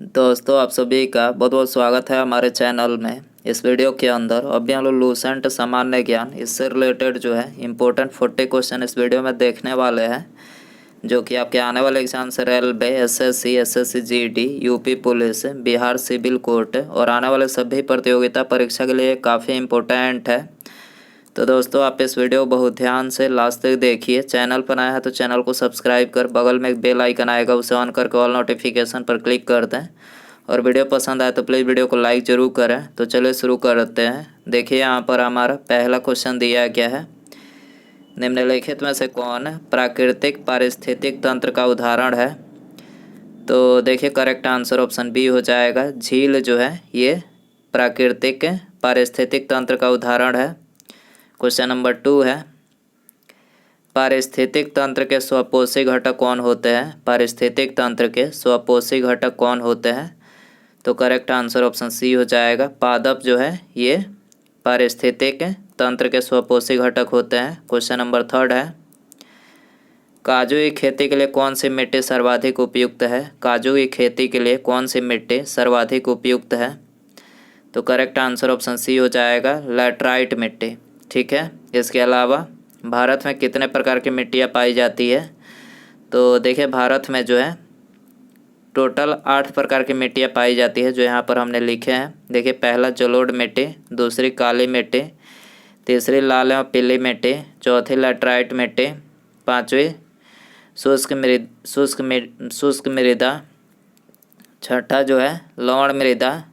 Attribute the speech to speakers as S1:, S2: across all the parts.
S1: दोस्तों, आप सभी का बहुत बहुत स्वागत है हमारे चैनल में। इस वीडियो के अंदर अभी हम लोग लूसेंट सामान्य ज्ञान इससे रिलेटेड जो है इम्पोर्टेंट 40 क्वेश्चन इस वीडियो में देखने वाले हैं, जो कि आपके आने वाले एग्जाम से railway, SSC GD, UP police, Bihar civil court और आने वाले सभी प्रतियोगिता परीक्षा के लिए काफ़ी इम्पोर्टेंट है। तो दोस्तों, आप इस वीडियो को बहुत ध्यान से लास्ट तक देखिए। चैनल पर आया है तो चैनल को सब्सक्राइब कर बगल में एक बेल आइकन आएगा, उसे ऑन करके ऑल नोटिफिकेशन पर क्लिक कर दें। और वीडियो पसंद आए तो प्लीज़ वीडियो को लाइक ज़रूर करें। तो चलिए शुरू करते हैं। देखिए, यहाँ पर हमारा पहला क्वेश्चन दिया गया है, निम्नलिखित में से कौन प्राकृतिक पारिस्थितिक तंत्र का उदाहरण है। तो देखिए, करेक्ट आंसर ऑप्शन बी हो जाएगा। झील जो है ये प्राकृतिक पारिस्थितिक तंत्र का उदाहरण है। क्वेश्चन नंबर 2 है, पारिस्थितिक तंत्र के स्वपोषी घटक कौन होते हैं। पारिस्थितिक तंत्र के स्वपोषी घटक कौन होते हैं। तो करेक्ट आंसर ऑप्शन सी हो जाएगा। पादप जो है ये पारिस्थितिक तंत्र के स्वपोषी घटक होते हैं। क्वेश्चन नंबर 3 है, काजू की खेती के लिए कौन सी मिट्टी सर्वाधिक उपयुक्त है। काजू की खेती के लिए कौन सी मिट्टी सर्वाधिक उपयुक्त है। तो करेक्ट आंसर ऑप्शन सी हो जाएगा, लैटराइट मिट्टी। ठीक है। इसके अलावा भारत में कितने प्रकार की मिट्टियाँ पाई जाती है। तो देखिए, भारत में जो है टोटल 8 प्रकार की मिट्टियाँ पाई जाती है, जो यहाँ पर हमने लिखे हैं। देखिए, पहला जलोढ़ मिट्टी, दूसरी काली मिट्टी, तीसरी लाल एवं पीली मिट्टी, चौथी लैटराइट मिट्टी, पाँचवीं शुष्क मृदा, छठा जो है लवण मृदा,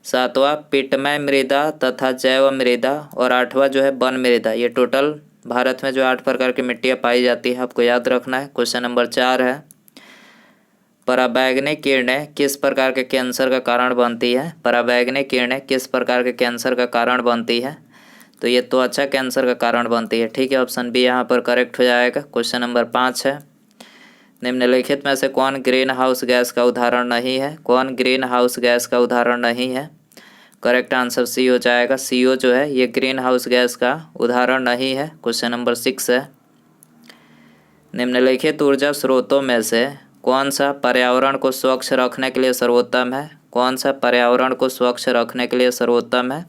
S1: सातवां पिटमय मृदा तथा जैव मृदा और आठवां जो है वन मृदा। ये टोटल भारत में जो 8 प्रकार की मिट्टियाँ पाई जाती है, आपको याद रखना है। क्वेश्चन नंबर 4 है, पराबैंगनी किरणें किस प्रकार के कैंसर का कारण बनती है। पराबैंगनी किरणें किस प्रकार के कैंसर का कारण बनती है। तो ये त्वचा कैंसर का कारण बनती है। ठीक है, ऑप्शन बी यहाँ पर करेक्ट हो जाएगा। क्वेश्चन नंबर 5 है, निम्नलिखित में से कौन ग्रीन हाउस गैस का उदाहरण नहीं है। कौन ग्रीन हाउस गैस का उदाहरण नहीं है। करेक्ट आंसर सी हो जाएगा। CO जो है ये ग्रीन हाउस गैस का उदाहरण नहीं है। क्वेश्चन नंबर 6 है, निम्नलिखित ऊर्जा स्रोतों में से कौन सा पर्यावरण को स्वच्छ रखने के लिए सर्वोत्तम है। कौन सा पर्यावरण को स्वच्छ रखने के लिए सर्वोत्तम है।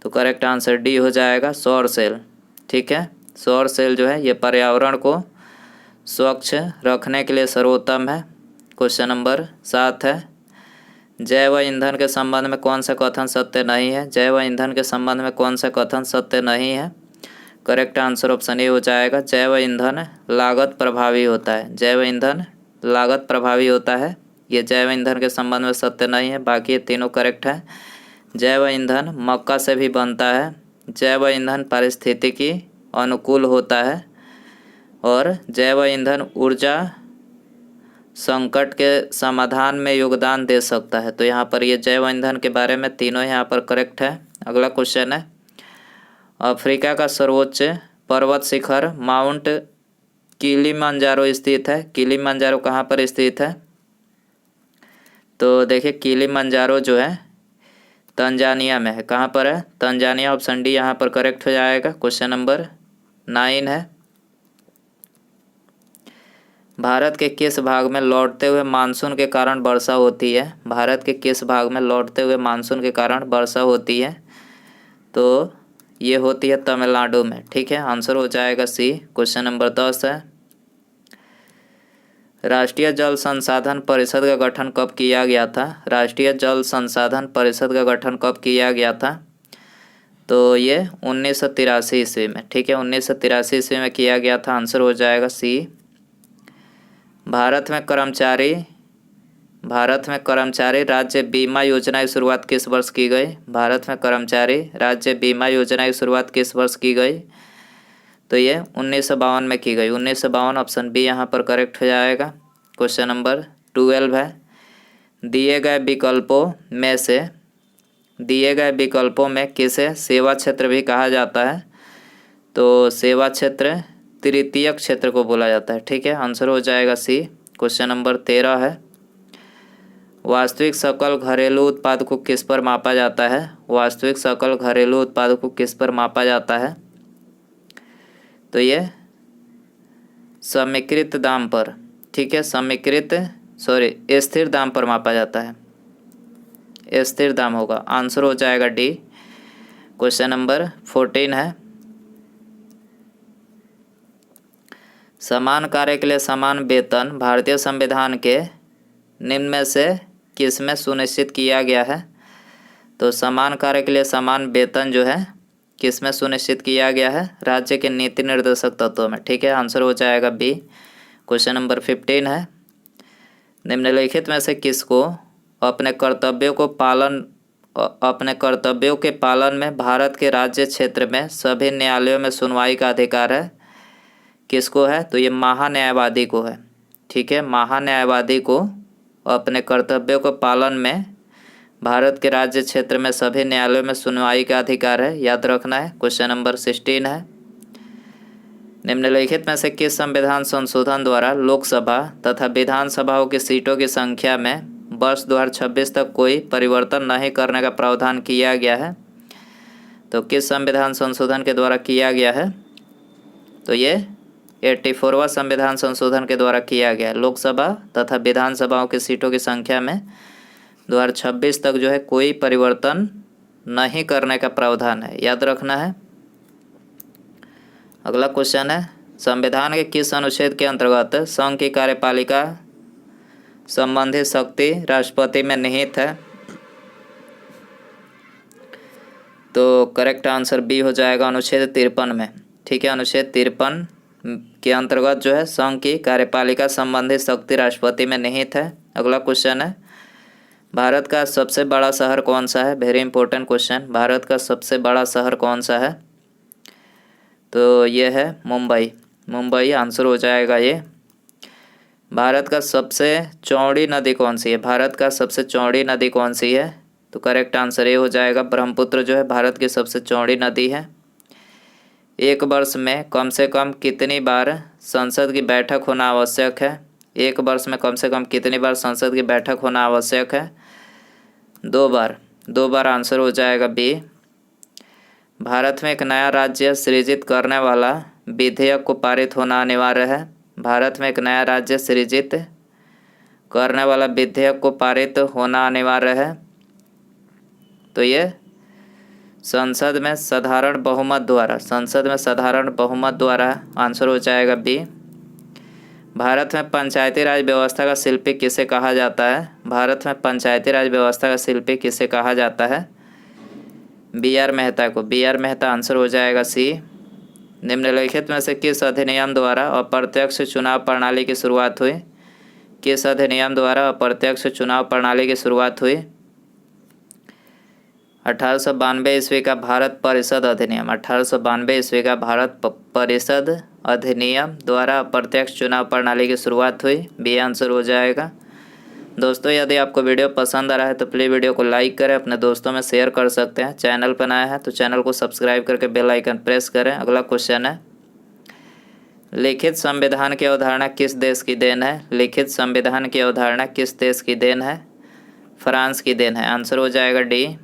S1: तो करेक्ट आंसर डी हो जाएगा, सौर सेल। ठीक है, सौर सेल जो है ये पर्यावरण को स्वच्छ रखने के लिए सर्वोत्तम है। क्वेश्चन नंबर 7 है, जैव ईंधन के संबंध में कौन सा कथन सत्य नहीं है। जैव ईंधन के संबंध में कौन सा कथन सत्य नहीं है। करेक्ट आंसर ऑप्शन ए हो जाएगा, जैव ईंधन लागत प्रभावी होता है। जैव ईंधन लागत प्रभावी होता है, ये जैव ईंधन के संबंध में सत्य नहीं है। बाकी ये तीनों करेक्ट है। जैव ईंधन मक्का से भी बनता है। जैव ईंधन पारिस्थितिकी अनुकूल होता है और जैव ईंधन ऊर्जा संकट के समाधान में योगदान दे सकता है। तो यहाँ पर ये जैव ईंधन के बारे में तीनों यहाँ पर करेक्ट है। अगला क्वेश्चन है, अफ्रीका का सर्वोच्च पर्वत शिखर माउंट किलिमंजारो स्थित है। किलिमंजारो कहाँ पर स्थित है। तो देखिए, किलिमंजारो जो है तंजानिया में है। कहाँ पर है, तंजानिया। ऑप्शन डी यहाँ पर करेक्ट हो जाएगा। क्वेश्चन नंबर 9 है, भारत के किस भाग में लौटते हुए मानसून के कारण वर्षा होती है। भारत के किस भाग में लौटते हुए मानसून के कारण वर्षा होती है। तो ये होती है तमिलनाडु में। ठीक है, आंसर हो जाएगा सी। क्वेश्चन नंबर 10 है, राष्ट्रीय जल संसाधन परिषद का गठन कब किया गया था। राष्ट्रीय जल संसाधन परिषद का गठन कब किया गया था। तो ये 1983 ईस्वी में। ठीक है, 1983 ईस्वी में किया गया था। आंसर हो जाएगा सी। भारत में कर्मचारी राज्य बीमा योजना की शुरुआत किस वर्ष की गई। भारत में कर्मचारी राज्य बीमा योजना की शुरुआत किस वर्ष की गई। तो ये 1952 में की गई। 1952 ऑप्शन बी यहाँ पर करेक्ट हो जाएगा। क्वेश्चन नंबर 12 है, दिए गए विकल्पों में किसे सेवा क्षेत्र भी कहा जाता है। तो सेवा क्षेत्र तृतीयक क्षेत्र को बोला जाता है। ठीक है, आंसर हो जाएगा सी। क्वेश्चन नंबर 13 है, वास्तविक सकल घरेलू उत्पाद को किस पर मापा जाता है। वास्तविक सकल घरेलू उत्पाद को किस पर मापा जाता है। तो ये समीकृत दाम पर। ठीक है, समीकृत सॉरी स्थिर दाम पर मापा जाता है, स्थिर दाम होगा। आंसर हो जाएगा डी। क्वेश्चन नंबर 14 है, समान कार्य के लिए समान वेतन भारतीय संविधान के निम्न में से किस में सुनिश्चित किया गया है? तो समान कार्य के लिए समान वेतन जो है किस में सुनिश्चित किया गया है? राज्य के नीति निर्देशक तत्वों में। ठीक है, आंसर हो जाएगा बी। क्वेश्चन नंबर 15 है, निम्नलिखित में से किसको अपने कर्तव्यों के पालन में भारत के राज्य क्षेत्र में सभी न्यायालयों में सुनवाई का अधिकार है? किसको है? तो ये महान्यायवादी को है। ठीक है, महान्यायवादी को अपने कर्तव्यों के पालन में भारत के राज्य क्षेत्र में सभी न्यायालयों में सुनवाई का अधिकार है, याद रखना है। क्वेश्चन नंबर 16 है, निम्नलिखित में से किस संविधान संशोधन द्वारा लोकसभा तथा विधानसभाओं की सीटों की संख्या में वर्ष 2026 तक कोई परिवर्तन नहीं करने का प्रावधान किया गया है? तो किस संविधान संशोधन के द्वारा किया गया है? तो ये 84वां संविधान संशोधन के द्वारा किया गया। लोकसभा तथा विधानसभाओं की सीटों की संख्या में 2026 तक जो है कोई परिवर्तन नहीं करने का प्रावधान है, याद रखना है। अगला क्वेश्चन है, संविधान के किस अनुच्छेद के अंतर्गत संघ की कार्यपालिका संबंधी शक्ति राष्ट्रपति में निहित है? तो करेक्ट आंसर बी हो जाएगा, अनुच्छेद 53 में। ठीक है, अनुच्छेद 53 के अंतर्गत जो है संघ की कार्यपालिका संबंधी शक्ति राष्ट्रपति में निहित है। अगला क्वेश्चन है, भारत का सबसे बड़ा शहर कौन सा है? Very important question. भारत का सबसे बड़ा शहर कौन सा है? तो ये है मुंबई। मुंबई आंसर हो जाएगा ये। भारत का सबसे चौड़ी नदी कौन सी है? भारत का सबसे चौड़ी नदी कौन सी है? तो करेक्ट आंसर ये हो जाएगा, ब्रह्मपुत्र जो है भारत की सबसे चौड़ी नदी है। एक वर्ष में कम से कम कितनी बार संसद की बैठक होना आवश्यक है? एक वर्ष में कम से कम कितनी बार संसद की बैठक होना आवश्यक है? 2 बार। 2 बार आंसर हो जाएगा बी। भारत में एक नया राज्य सृजित करने वाला विधेयक को पारित होना अनिवार्य है। भारत में एक नया राज्य सृजित करने वाला विधेयक को पारित होना अनिवार्य है। तो ये संसद में साधारण बहुमत द्वारा आंसर हो जाएगा बी। भारत में पंचायती राज व्यवस्था का शिल्पी किसे कहा जाता है? भारत में पंचायती राज व्यवस्था का शिल्पी किसे कहा जाता है? बी.आर. मेहता को। बी.आर. मेहता आंसर हो जाएगा सी। निम्नलिखित में से किस अधिनियम द्वारा अप्रत्यक्ष चुनाव प्रणाली की शुरुआत हुई? किस अधिनियम द्वारा अप्रत्यक्ष चुनाव प्रणाली की शुरुआत हुई? 1892 ईस्वी का भारत परिषद अधिनियम। 1892 ईस्वी का भारत परिषद अधिनियम द्वारा अप्रत्यक्ष चुनाव प्रणाली की शुरुआत हुई। बी आंसर हो जाएगा। दोस्तों, यदि आपको वीडियो पसंद आ रहा है तो प्लीज़ वीडियो को लाइक करें, अपने दोस्तों में शेयर कर सकते हैं। चैनल पर नया है तो चैनल को सब्सक्राइब करके बेल आइकन प्रेस करें। अगला क्वेश्चन है, लिखित संविधान की अवधारणा किस देश की देन है? लिखित संविधान की अवधारणा किस देश की देन है? फ्रांस की देन है। आंसर हो जाएगा डी।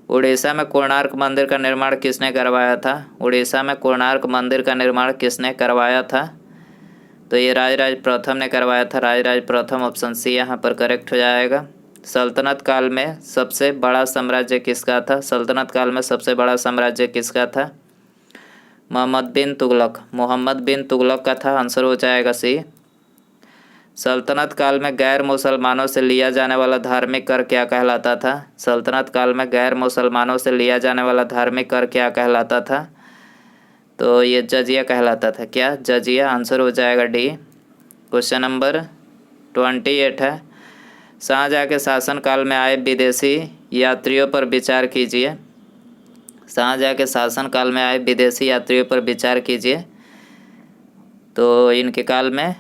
S1: उड़ीसा में कोणार्क मंदिर का निर्माण किसने करवाया था? उड़ीसा में कोणार्क मंदिर का निर्माण किसने करवाया था? तो ये राजराज प्रथम ने करवाया था। राजराज प्रथम, ऑप्शन सी यहाँ पर करेक्ट हो जाएगा। सल्तनत काल में सबसे बड़ा साम्राज्य किसका था? सल्तनत काल में सबसे बड़ा साम्राज्य किसका था? मोहम्मद बिन तुगलक का था। आंसर हो जाएगा सी। सल्तनत काल में गैर मुसलमानों से लिया जाने वाला धार्मिक कर क्या कहलाता था? सल्तनत काल में गैर मुसलमानों से लिया जाने वाला धार्मिक कर क्या कहलाता था? तो ये जजिया कहलाता था। क्या? जजिया। आंसर हो जाएगा डी। क्वेश्चन नंबर 28 है, शाहजहाँ के शासनकाल में आए विदेशी यात्रियों पर विचार कीजिए। शाहजहाँ के शासनकाल में आए विदेशी यात्रियों पर विचार कीजिए। तो इनके काल में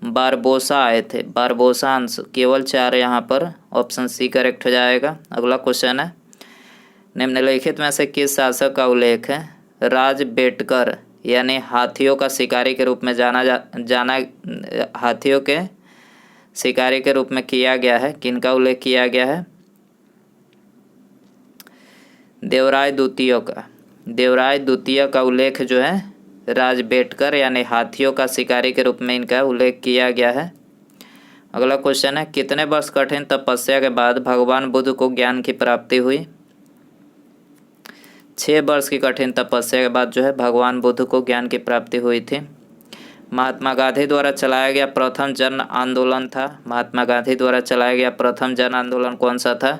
S1: बारबोसा आए थे। बारबोसा आंसर केवल 4 यहाँ पर, ऑप्शन सी करेक्ट हो जाएगा। अगला क्वेश्चन है, निम्नलिखित में से किस शासक का उल्लेख है राज बेटकर यानी हाथियों का शिकारी के रूप में हाथियों के शिकारी के रूप में किया गया है? किनका उल्लेख किया गया है? देवराय द्वितीय का उल्लेख जो है राज बेटकर यानी हाथियों का शिकारी के रूप में इनका उल्लेख किया गया है। अगला क्वेश्चन है, कितने वर्ष कठिन तपस्या के बाद भगवान बुद्ध को ज्ञान की प्राप्ति हुई? 6 वर्ष की कठिन तपस्या के बाद जो है भगवान बुद्ध को ज्ञान की प्राप्ति हुई थी। महात्मा गांधी द्वारा चलाया गया प्रथम जन आंदोलन था। महात्मा गांधी द्वारा चलाया गया प्रथम जन आंदोलन कौन सा था?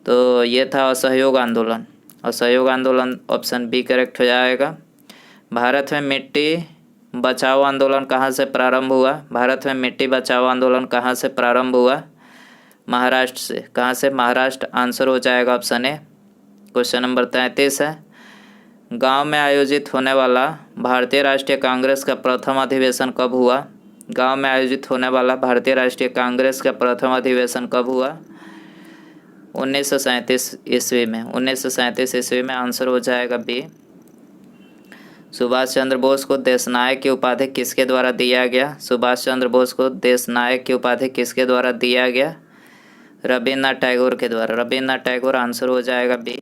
S1: तो ये था असहयोग आंदोलन। असहयोग आंदोलन ऑप्शन बी करेक्ट हो जाएगा। भारत में मिट्टी बचाओ आंदोलन कहाँ से प्रारंभ हुआ? भारत में मिट्टी बचाओ आंदोलन कहाँ से प्रारंभ हुआ? महाराष्ट्र से। कहाँ से? महाराष्ट्र। आंसर हो जाएगा ऑप्शन ए। क्वेश्चन नंबर 33 है, गांव में आयोजित होने वाला भारतीय राष्ट्रीय कांग्रेस का प्रथम अधिवेशन कब हुआ? गांव में आयोजित होने वाला भारतीय राष्ट्रीय कांग्रेस का प्रथम अधिवेशन कब हुआ? 1937 ईस्वी में। 1937 ईस्वी में। आंसर हो जाएगा बी। सुभाष चंद्र बोस को देशनायक की उपाधि किसके द्वारा दिया गया? सुभाष चंद्र बोस को देशनायक की उपाधि किसके द्वारा दिया गया? रविन्द्रनाथ टैगोर के द्वारा। रविन्द्रनाथ टैगोर। आंसर हो जाएगा बी।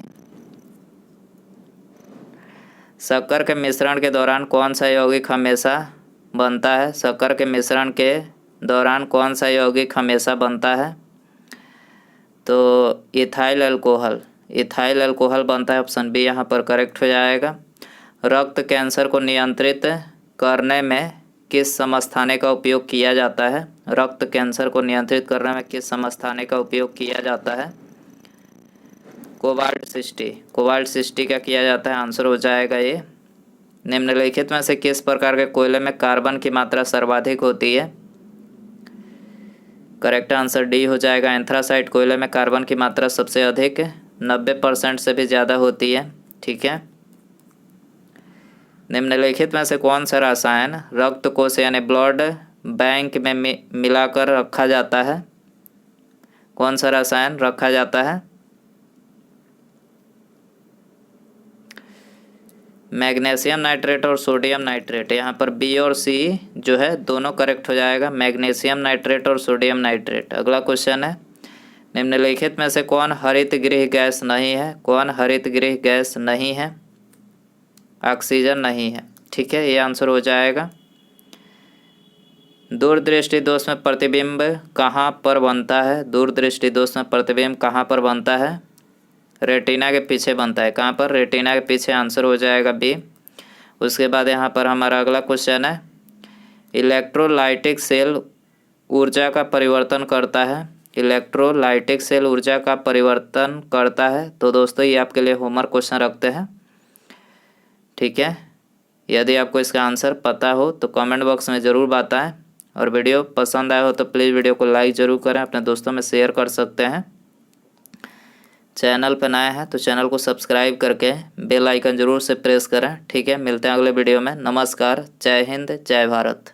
S1: शक्कर के मिश्रण के दौरान कौन सा यौगिक हमेशा बनता है? शक्कर के मिश्रण के दौरान कौन सा यौगिक हमेशा बनता है? तो इथाइल अल्कोहल। इथाइल अल्कोहल बनता है। ऑप्शन बी यहाँ पर करेक्ट हो जाएगा। रक्त कैंसर को नियंत्रित करने में किस समस्थाने का उपयोग किया जाता है? रक्त कैंसर को नियंत्रित करने में किस समस्थाने का उपयोग किया जाता है? कोबाल्ट 60। कोबाल्ट 60 का किया जाता है। आंसर हो जाएगा ये। निम्नलिखित में से किस प्रकार के कोयले में कार्बन की मात्रा सर्वाधिक होती है? करेक्ट आंसर डी हो जाएगा। एंथ्रासाइट कोयले में कार्बन की मात्रा सबसे अधिक 90% से भी ज़्यादा होती है। ठीक है। निम्नलिखित में से कौन सा रसायन रक्त कोश यानी ब्लड बैंक में मिलाकर रखा जाता है? कौन सा रसायन रखा जाता है? मैग्नीशियम नाइट्रेट और सोडियम नाइट्रेट। यहाँ पर बी और सी जो है दोनों करेक्ट हो जाएगा। मैग्नीशियम नाइट्रेट और सोडियम नाइट्रेट। अगला क्वेश्चन है, निम्नलिखित में से कौन हरित गृह गैस नहीं है? कौन हरित गृह गैस नहीं है? ऑक्सीजन नहीं है। ठीक है, ये आंसर हो जाएगा। दूरदृष्टि दोष में प्रतिबिंब कहाँ पर बनता है? दूरदृष्टि दोष में प्रतिबिंब कहाँ पर बनता है? रेटिना के पीछे बनता है। कहाँ पर? रेटिना के पीछे। आंसर हो जाएगा बी। उसके बाद यहाँ पर हमारा अगला क्वेश्चन है, इलेक्ट्रोलाइटिक सेल ऊर्जा का परिवर्तन करता है। इलेक्ट्रोलाइटिक सेल ऊर्जा का परिवर्तन करता है। तो दोस्तों ये आपके लिए होमवर्क क्वेश्चन रखते हैं। ठीक है, यदि आपको इसका आंसर पता हो तो कमेंट बॉक्स में ज़रूर बताएं, और वीडियो पसंद आया हो तो प्लीज़ वीडियो को लाइक ज़रूर करें, अपने दोस्तों में शेयर कर सकते हैं। चैनल पर नए हैं तो चैनल को सब्सक्राइब करके बेल आइकन ज़रूर से प्रेस करें। ठीक है, मिलते हैं अगले वीडियो में। नमस्कार, जय हिंद, जय भारत।